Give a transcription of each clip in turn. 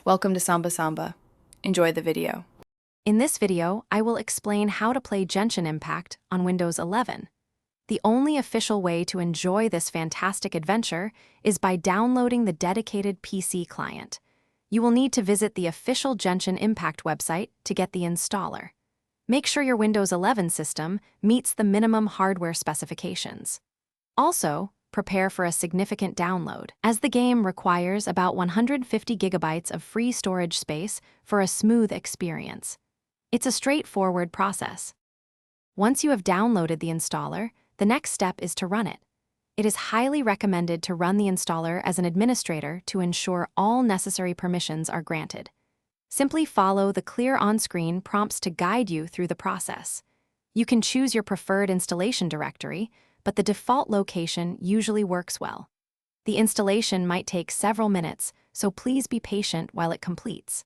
Welcome to Samba Samba. Enjoy the video. In this video, I will explain how to play Genshin Impact on Windows 11. The only official way to enjoy this fantastic adventure is by downloading the dedicated PC client. You will need to visit the official Genshin Impact website to get the installer. Make sure your Windows 11 system meets the minimum hardware specifications. Also, prepare for a significant download, as the game requires about 150 gigabytes of free storage space for a smooth experience. It's a straightforward process. Once you have downloaded the installer, the next step is to run it. It is highly recommended to run the installer as an administrator to ensure all necessary permissions are granted. Simply follow the clear on-screen prompts to guide you through the process. You can choose your preferred installation directory, but the default location usually works well. The installation might take several minutes, so please be patient while it completes.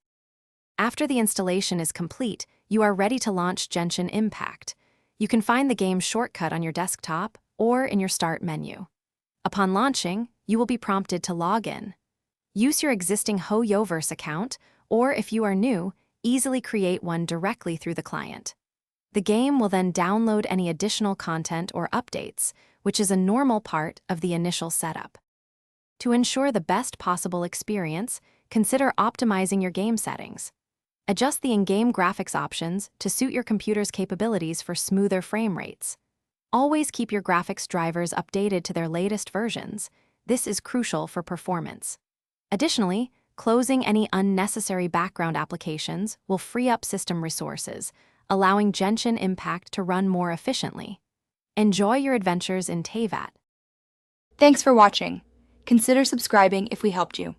After the installation is complete, you are ready to launch Genshin Impact. You can find the game's shortcut on your desktop or in your Start menu. Upon launching, you will be prompted to log in. Use your existing HoYoverse account, or if you are new, easily create one directly through the client. The game will then download any additional content or updates, which is a normal part of the initial setup. To ensure the best possible experience, consider optimizing your game settings. Adjust the in-game graphics options to suit your computer's capabilities for smoother frame rates. Always keep your graphics drivers updated to their latest versions. This is crucial for performance. Additionally, closing any unnecessary background applications will free up system resources, allowing Genshin Impact to run more efficiently. Enjoy your adventures in Teyvat. Thanks for watching. Consider subscribing if we helped you.